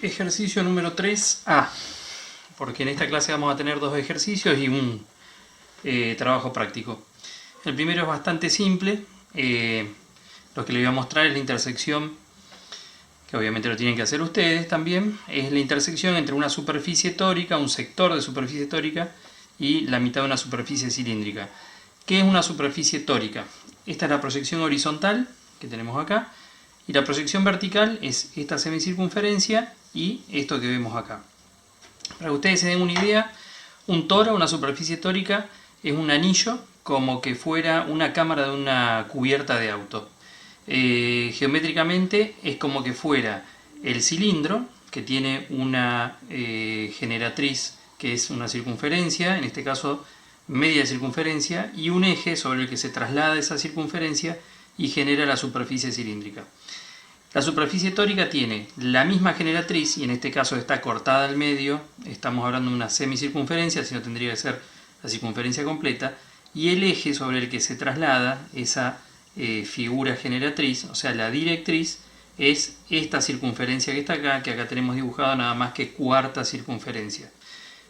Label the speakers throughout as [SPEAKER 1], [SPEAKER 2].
[SPEAKER 1] Ejercicio número 3A, porque en esta clase vamos a tener dos ejercicios y un trabajo práctico. El primero es bastante simple, lo que les voy a mostrar es la intersección, que obviamente lo tienen que hacer ustedes también, es la intersección entre una superficie tórica, un sector de superficie tórica y la mitad de una superficie cilíndrica. ¿Qué es una superficie tórica? Esta es la proyección horizontal que tenemos acá, y la proyección vertical es esta semicircunferencia y esto que vemos acá. Para que ustedes se den una idea, un toro, una superficie tórica, es un anillo como que fuera una cámara de una cubierta de auto. Geométricamente es como que fuera el cilindro, que tiene una generatriz que es una circunferencia, en este caso media circunferencia, y un eje sobre el que se traslada esa circunferencia y genera la superficie cilíndrica. La superficie tórica tiene la misma generatriz, y en este caso está cortada al medio, estamos hablando de una semicircunferencia, si no tendría que ser la circunferencia completa, y el eje sobre el que se traslada esa figura generatriz, o sea la directriz, es esta circunferencia que está acá, que acá tenemos dibujado nada más que cuarta circunferencia.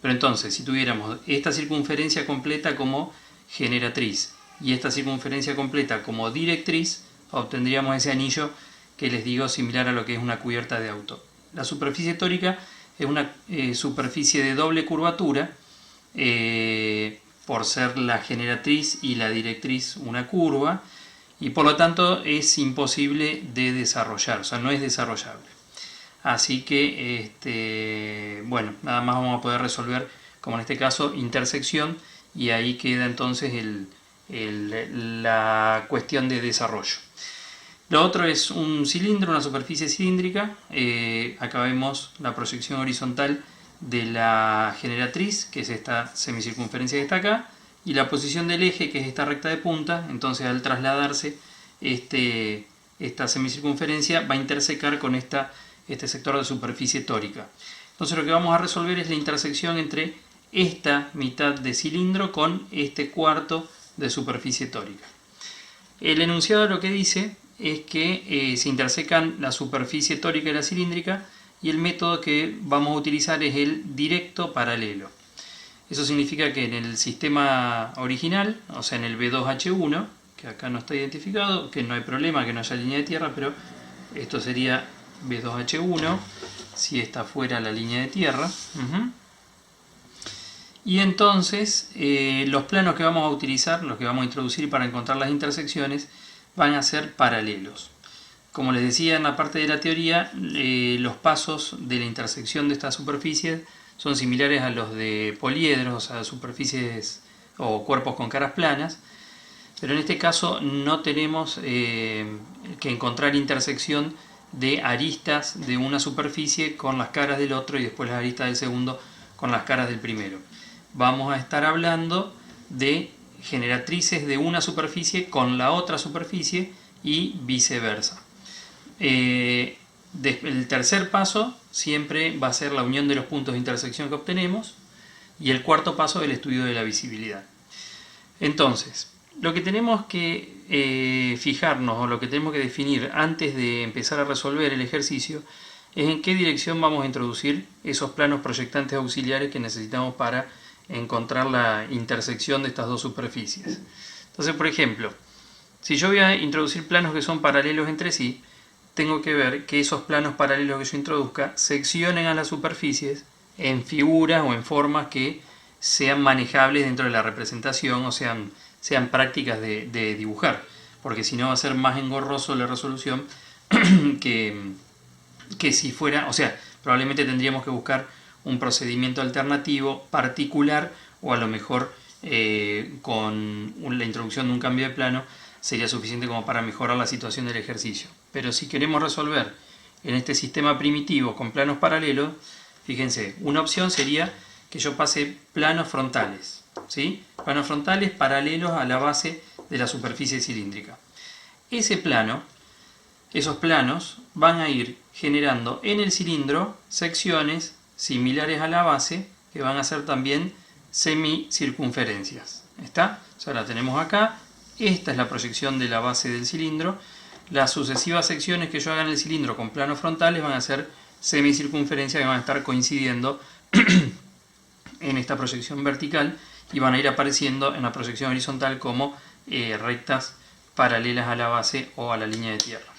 [SPEAKER 1] Pero entonces, si tuviéramos esta circunferencia completa como generatriz y esta circunferencia completa como directriz, obtendríamos ese anillo que les digo similar a lo que es una cubierta de auto. La superficie tórica es una superficie de doble curvatura, por ser la generatriz y la directriz una curva, y por lo tanto es imposible de desarrollar, o sea, no es desarrollable. Así que, bueno, nada más vamos a poder resolver, como en este caso, intersección, y ahí queda entonces la cuestión de desarrollo. Lo otro es un cilindro, una superficie cilíndrica. Acá vemos la proyección horizontal de la generatriz, que es esta semicircunferencia que está acá, y la posición del eje, que es esta recta de punta. Entonces, al trasladarse esta semicircunferencia, va a intersecar con este sector de superficie tórica. Entonces, lo que vamos a resolver es la intersección entre esta mitad de cilindro con este cuarto de superficie tórica. El enunciado lo que dice es que se intersecan la superficie tórica y la cilíndrica, y el método que vamos a utilizar es el directo paralelo. Eso significa que en el sistema original, o sea en el B2H1, que acá no está identificado, que no hay problema que no haya línea de tierra, pero esto sería B2H1 si esta fuera la línea de tierra. Y entonces los planos que vamos a utilizar, los que vamos a introducir para encontrar las intersecciones, van a ser paralelos. Como les decía en la parte de la teoría, los pasos de la intersección de estas superficies son similares a los de poliedros, o sea, superficies o cuerpos con caras planas, pero en este caso no tenemos que encontrar intersección de aristas de una superficie con las caras del otro y después las aristas del segundo con las caras del primero. Vamos a estar hablando de generatrices de una superficie con la otra superficie y viceversa. El tercer paso siempre va a ser la unión de los puntos de intersección que obtenemos, y el cuarto paso el estudio de la visibilidad. Entonces, lo que tenemos que fijarnos, o lo que tenemos que definir antes de empezar a resolver el ejercicio, es en qué dirección vamos a introducir esos planos proyectantes auxiliares que necesitamos para encontrar la intersección de estas dos superficies. Entonces, por ejemplo, si yo voy a introducir planos que son paralelos entre sí, tengo que ver que esos planos paralelos que yo introduzca seccionen a las superficies en figuras o en formas que sean manejables dentro de la representación, o sean prácticas de dibujar, porque si no va a ser más engorroso la resolución que si fuera, o sea, probablemente tendríamos que buscar un procedimiento alternativo particular, o a lo mejor con la introducción de un cambio de plano sería suficiente como para mejorar la situación del ejercicio. Pero si queremos resolver en este sistema primitivo con planos paralelos, fíjense, una opción sería que yo pase planos frontales, ¿sí? Planos frontales paralelos a la base de la superficie cilíndrica. Esos planos van a ir generando en el cilindro secciones similares a la base, que van a ser también semicircunferencias. ¿Está? O sea, la tenemos acá. Esta es la proyección de la base del cilindro. Las sucesivas secciones que yo haga en el cilindro con planos frontales van a ser semicircunferencias que van a estar coincidiendo en esta proyección vertical y van a ir apareciendo en la proyección horizontal como rectas paralelas a la base o a la línea de tierra.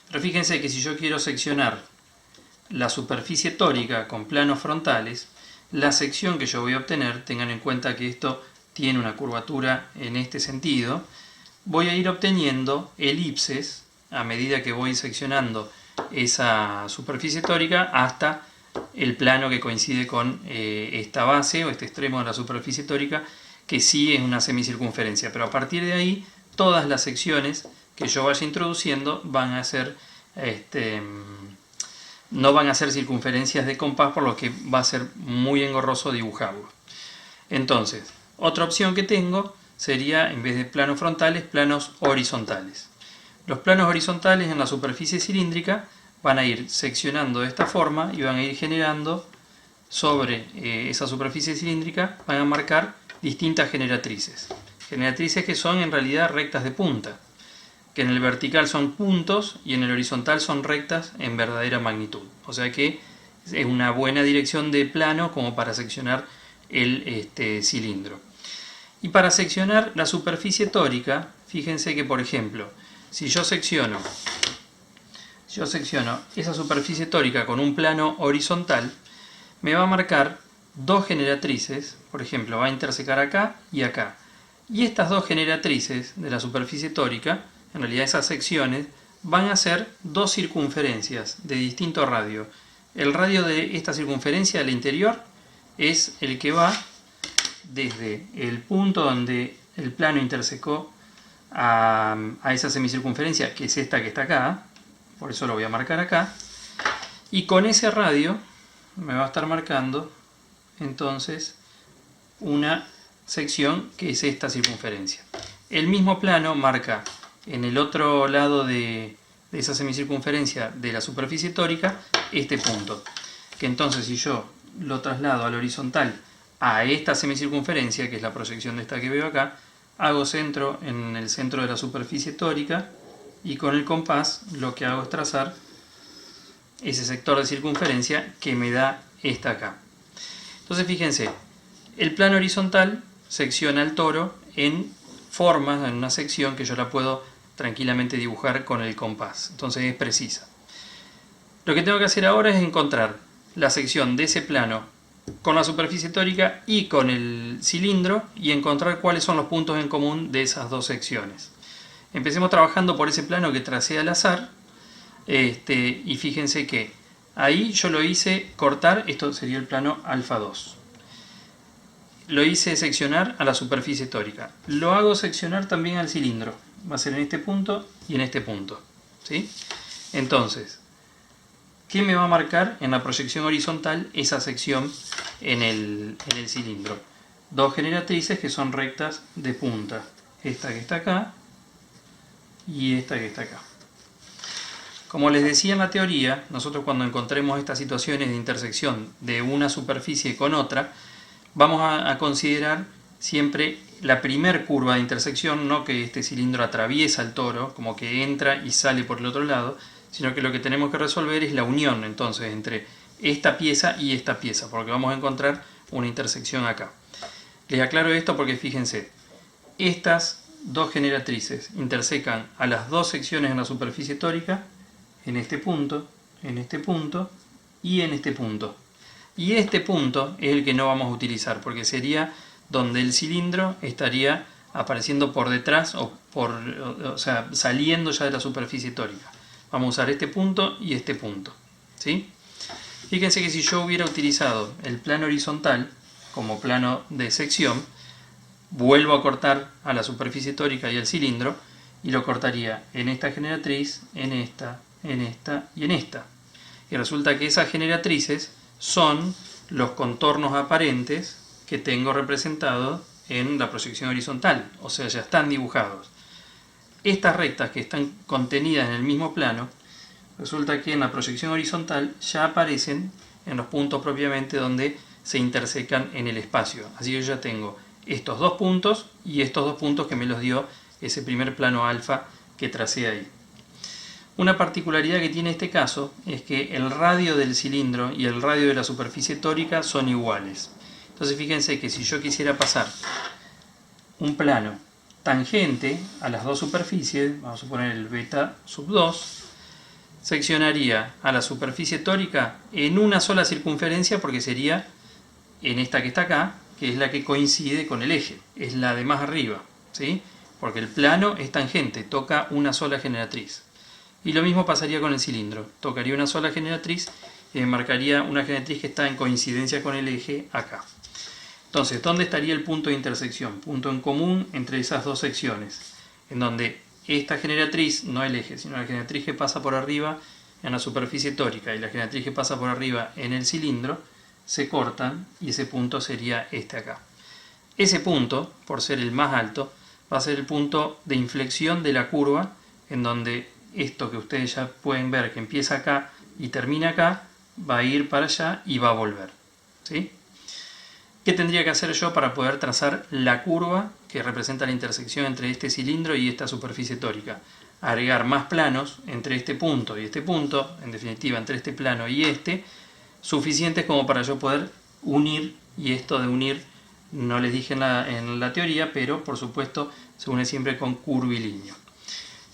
[SPEAKER 1] Pero fíjense que si yo quiero seccionar la superficie tórica con planos frontales, la sección que yo voy a obtener, tengan en cuenta que esto tiene una curvatura en este sentido, voy a ir obteniendo elipses a medida que voy seccionando esa superficie tórica hasta el plano que coincide con esta base o este extremo de la superficie tórica, que sí es una semicircunferencia, pero a partir de ahí todas las secciones que yo vaya introduciendo van a ser no van a ser circunferencias de compás, por lo que va a ser muy engorroso dibujarlo. Entonces, otra opción que tengo sería, en vez de planos frontales, planos horizontales. Los planos horizontales en la superficie cilíndrica van a ir seccionando de esta forma y van a ir generando sobre esa superficie cilíndrica, van a marcar distintas generatrices. Generatrices que son en realidad rectas de punta, que en el vertical son puntos y en el horizontal son rectas en verdadera magnitud. O sea que es una buena dirección de plano como para seccionar el cilindro. Y para seccionar la superficie tórica, fíjense que, por ejemplo, si yo secciono esa superficie tórica con un plano horizontal, me va a marcar dos generatrices, por ejemplo, va a intersecar acá y acá. Y estas dos generatrices de la superficie tórica, en realidad esas secciones, van a ser dos circunferencias de distinto radio. El radio de esta circunferencia al interior es el que va desde el punto donde el plano intersecó a esa semicircunferencia, que es esta que está acá, por eso lo voy a marcar acá, y con ese radio me va a estar marcando entonces una sección que es esta circunferencia. El mismo plano marca en el otro lado de esa semicircunferencia de la superficie tórica este punto, que entonces si yo lo traslado al horizontal a esta semicircunferencia, que es la proyección de esta que veo acá, hago centro en el centro de la superficie tórica y con el compás lo que hago es trazar ese sector de circunferencia que me da esta acá. Entonces fíjense, el plano horizontal secciona el toro en formas, en una sección que yo la puedo tranquilamente dibujar con el compás, entonces es precisa. Lo que tengo que hacer ahora es encontrar la sección de ese plano con la superficie tórica y con el cilindro y encontrar cuáles son los puntos en común de esas dos secciones. Empecemos trabajando por ese plano que tracé al azar, y fíjense que ahí yo lo hice cortar, esto sería el plano alfa 2. Lo hice seccionar a la superficie tórica. Lo hago seccionar también al cilindro. Va a ser en este punto y en este punto, ¿sí? Entonces, ¿qué me va a marcar en la proyección horizontal esa sección en el cilindro? Dos generatrices que son rectas de punta. Esta que está acá y esta que está acá. Como les decía en la teoría, nosotros cuando encontremos estas situaciones de intersección de una superficie con otra, vamos a considerar siempre la primer curva de intersección, no que este cilindro atraviesa el toro, como que entra y sale por el otro lado, sino que lo que tenemos que resolver es la unión entonces entre esta pieza y esta pieza, porque vamos a encontrar una intersección acá. Les aclaro esto porque fíjense, estas dos generatrices intersecan a las dos secciones en la superficie tórica, en este punto y en este punto. Y este punto es el que no vamos a utilizar, porque sería donde el cilindro estaría apareciendo por detrás o sea, saliendo ya de la superficie tórica. Vamos a usar este punto y este punto, ¿sí? Fíjense que si yo hubiera utilizado el plano horizontal como plano de sección, vuelvo a cortar a la superficie tórica y al cilindro y lo cortaría en esta generatriz, en esta y en esta. Y resulta que esas generatrices son los contornos aparentes que tengo representados en la proyección horizontal, o sea, ya están dibujados. Estas rectas que están contenidas en el mismo plano, resulta que en la proyección horizontal ya aparecen en los puntos propiamente donde se intersecan en el espacio. Así que yo ya tengo estos dos puntos y estos dos puntos que me los dio ese primer plano alfa que tracé ahí. Una particularidad que tiene este caso es que el radio del cilindro y el radio de la superficie tórica son iguales. Entonces fíjense que si yo quisiera pasar un plano tangente a las dos superficies, vamos a suponer el beta sub 2, seccionaría a la superficie tórica en una sola circunferencia, porque sería en esta que está acá, que es la que coincide con el eje, es la de más arriba, ¿sí? Porque el plano es tangente, toca una sola generatriz. Y lo mismo pasaría con el cilindro, tocaría una sola generatriz y marcaría una generatriz que está en coincidencia con el eje acá. Entonces, ¿dónde estaría el punto de intersección? Punto en común entre esas dos secciones, en donde esta generatriz, no el eje, sino la generatriz que pasa por arriba en la superficie tórica y la generatriz que pasa por arriba en el cilindro, se cortan y ese punto sería este acá. Ese punto, por ser el más alto, va a ser el punto de inflexión de la curva, en donde esto que ustedes ya pueden ver que empieza acá y termina acá, va a ir para allá y va a volver, ¿sí? ¿Qué tendría que hacer yo para poder trazar la curva que representa la intersección entre este cilindro y esta superficie tórica? Agregar más planos entre este punto y este punto, en definitiva entre este plano y este, suficientes como para yo poder unir, y esto de unir no les dije en la teoría, pero por supuesto se une siempre con curvilíneo.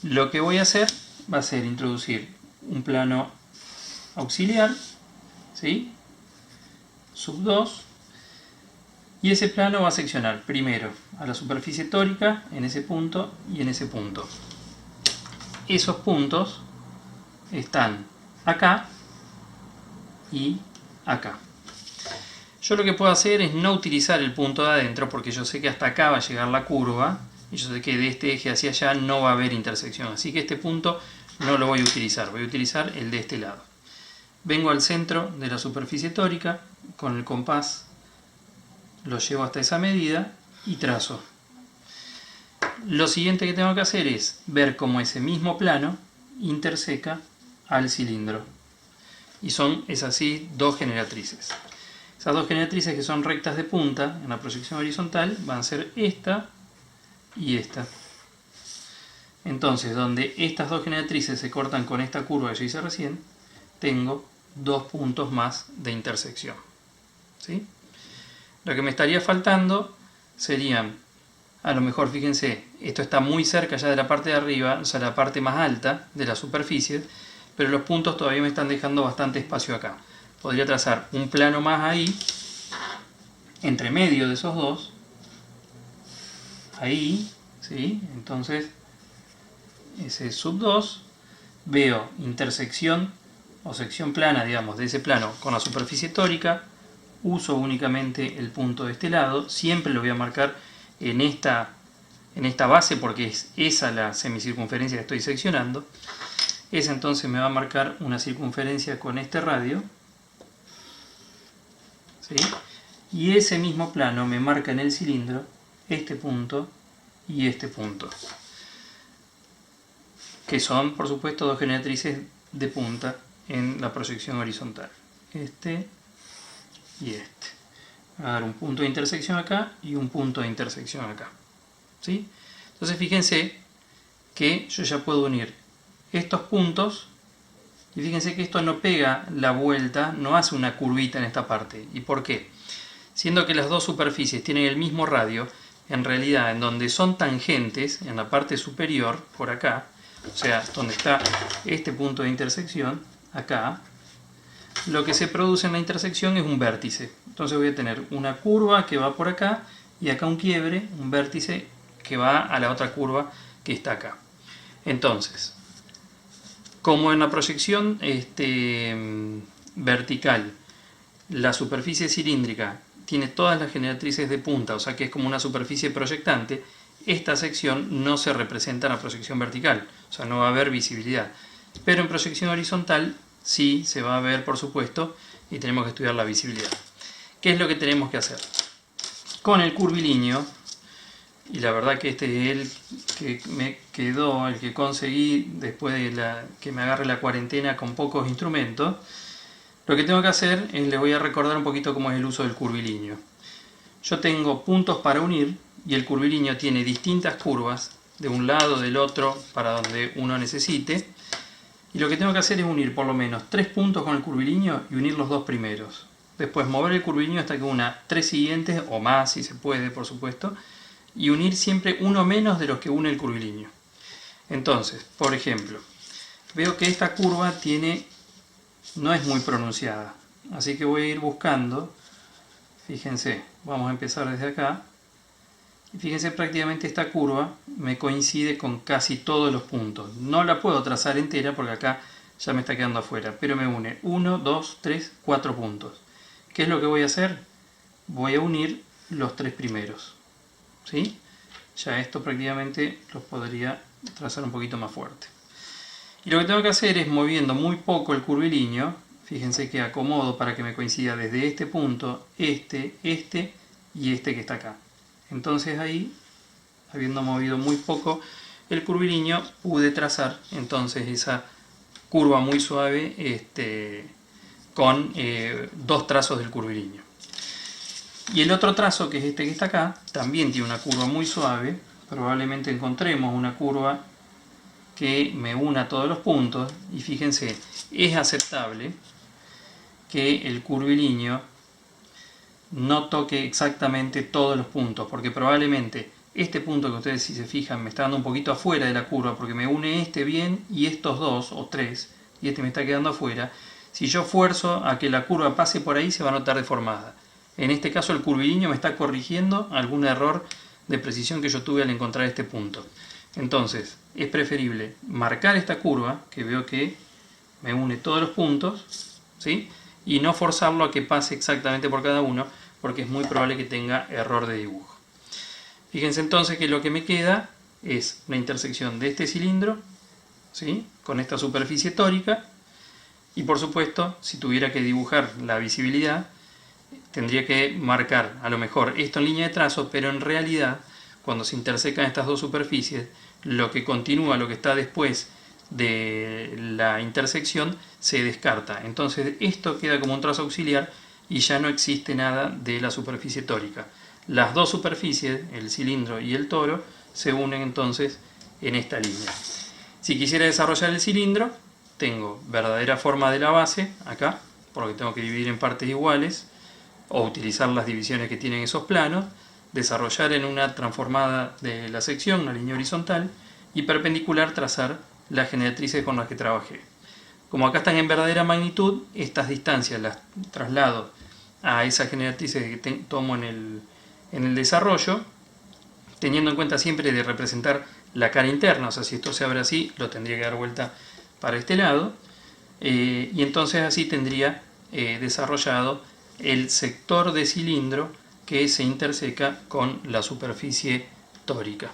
[SPEAKER 1] Lo que voy a hacer va a ser introducir un plano auxiliar, ¿sí? Sub 2, y ese plano va a seccionar primero a la superficie tórica en ese punto y en ese punto. Esos puntos están acá y acá. Yo lo que puedo hacer es no utilizar el punto de adentro, porque yo sé que hasta acá va a llegar la curva y yo sé que de este eje hacia allá no va a haber intersección, así que este punto no lo voy a utilizar, voy a utilizar el de este lado. Vengo al centro de la superficie tórica, con el compás lo llevo hasta esa medida y trazo. Lo siguiente que tengo que hacer es ver cómo ese mismo plano interseca al cilindro. Y son esas dos generatrices. Esas dos generatrices, que son rectas de punta en la proyección horizontal, van a ser esta y esta. Entonces, donde estas dos generatrices se cortan con esta curva que yo hice recién, tengo dos puntos más de intersección, ¿sí? Lo que me estaría faltando serían, a lo mejor, fíjense, esto está muy cerca ya de la parte de arriba, o sea, la parte más alta de la superficie, pero los puntos todavía me están dejando bastante espacio acá. Podría trazar un plano más ahí, entre medio de esos dos, ahí, ¿sí? Entonces, ese sub 2, veo intersección o sección plana, digamos, de ese plano con la superficie tórica, uso únicamente el punto de este lado, siempre lo voy a marcar en esta base porque es esa la semicircunferencia que estoy seccionando. Esa entonces me va a marcar una circunferencia con este radio, ¿sí? Y ese mismo plano me marca en el cilindro este punto y este punto, que son por supuesto dos generatrices de punta en la proyección horizontal, este y este. Voy a dar un punto de intersección acá y un punto de intersección acá, ¿sí? Entonces fíjense que yo ya puedo unir estos puntos y fíjense que esto no pega la vuelta, no hace una curvita en esta parte. ¿Y por qué? Siendo que las dos superficies tienen el mismo radio, en realidad en donde son tangentes, en la parte superior, por acá, o sea, donde está este punto de intersección, acá, lo que se produce en la intersección es un vértice. Entonces voy a tener una curva que va por acá y acá un quiebre, un vértice que va a la otra curva que está acá. Entonces, como en la proyección vertical, la superficie cilíndrica tiene todas las generatrices de punta, o sea que es como una superficie proyectante, esta sección no se representa en la proyección vertical, o sea no va a haber visibilidad. Pero en proyección horizontal sí se va a ver, por supuesto, y tenemos que estudiar la visibilidad. ¿Qué es lo que tenemos que hacer? Con el curvilíneo, y la verdad que este es el que me quedó, el que conseguí después de que me agarre la cuarentena con pocos instrumentos, lo que tengo que hacer es, les voy a recordar un poquito cómo es el uso del curvilíneo. Yo tengo puntos para unir y el curvilíneo tiene distintas curvas, de un lado, del otro, para donde uno necesite. Y lo que tengo que hacer es unir por lo menos 3 puntos con el curvilíneo y unir los 2 primeros. Después mover el curvilíneo hasta que una 3 siguientes, o más si se puede, por supuesto, y unir siempre uno menos de los que une el curvilíneo. Entonces, por ejemplo, veo que esta curva no es muy pronunciada, así que voy a ir buscando. Fíjense, vamos a empezar desde acá. Y fíjense, prácticamente esta curva me coincide con casi todos los puntos. No la puedo trazar entera porque acá ya me está quedando afuera, pero me une 1, 2, 3, 4 puntos. ¿Qué es lo que voy a hacer? Voy a unir los 3 primeros. ¿Sí? Ya esto prácticamente los podría trazar un poquito más fuerte. Y lo que tengo que hacer es, moviendo muy poco el curvilíneo, fíjense que acomodo para que me coincida desde este punto, este y este que está acá. Entonces ahí, habiendo movido muy poco el curvilíneo, pude trazar entonces esa curva muy suave con 2 trazos del curvilíneo. Y el otro trazo, que es este que está acá, también tiene una curva muy suave. Probablemente encontremos una curva que me una todos los puntos. Y fíjense, es aceptable que el curvilíneo no toque exactamente todos los puntos, porque probablemente este punto que ustedes, si se fijan, me está dando un poquito afuera de la curva, porque me une este bien y estos 2 o 3, y este me está quedando afuera. Si yo fuerzo a que la curva pase por ahí, se va a notar deformada. En este caso el curvilíneo me está corrigiendo algún error de precisión que yo tuve al encontrar este punto. Entonces es preferible marcar esta curva, que veo que me une todos los puntos, ¿sí? Y no forzarlo a que pase exactamente por cada uno, porque es muy probable que tenga error de dibujo. Fíjense entonces que lo que me queda es la intersección de este cilindro, ¿sí?, con esta superficie tórica, y por supuesto, si tuviera que dibujar la visibilidad, tendría que marcar a lo mejor esto en línea de trazo, pero en realidad, cuando se intersecan estas dos superficies, lo que continúa, lo que está después de la intersección, se descarta. Entonces esto queda como un trazo auxiliar y ya no existe nada de la superficie tórica. Las dos superficies, el cilindro y el toro, se unen entonces en esta línea. Si quisiera desarrollar el cilindro, tengo verdadera forma de la base, acá, porque tengo que dividir en partes iguales, o utilizar las divisiones que tienen esos planos, desarrollar en una transformada de la sección, una línea horizontal, y perpendicular trazar las generatrices con las que trabajé. Como acá están en verdadera magnitud, estas distancias las traslado a esas generatrices que tomo en el desarrollo, teniendo en cuenta siempre de representar la cara interna, o sea, si esto se abre así, lo tendría que dar vuelta para este lado, y entonces así tendría desarrollado el sector de cilindro que se interseca con la superficie tórica.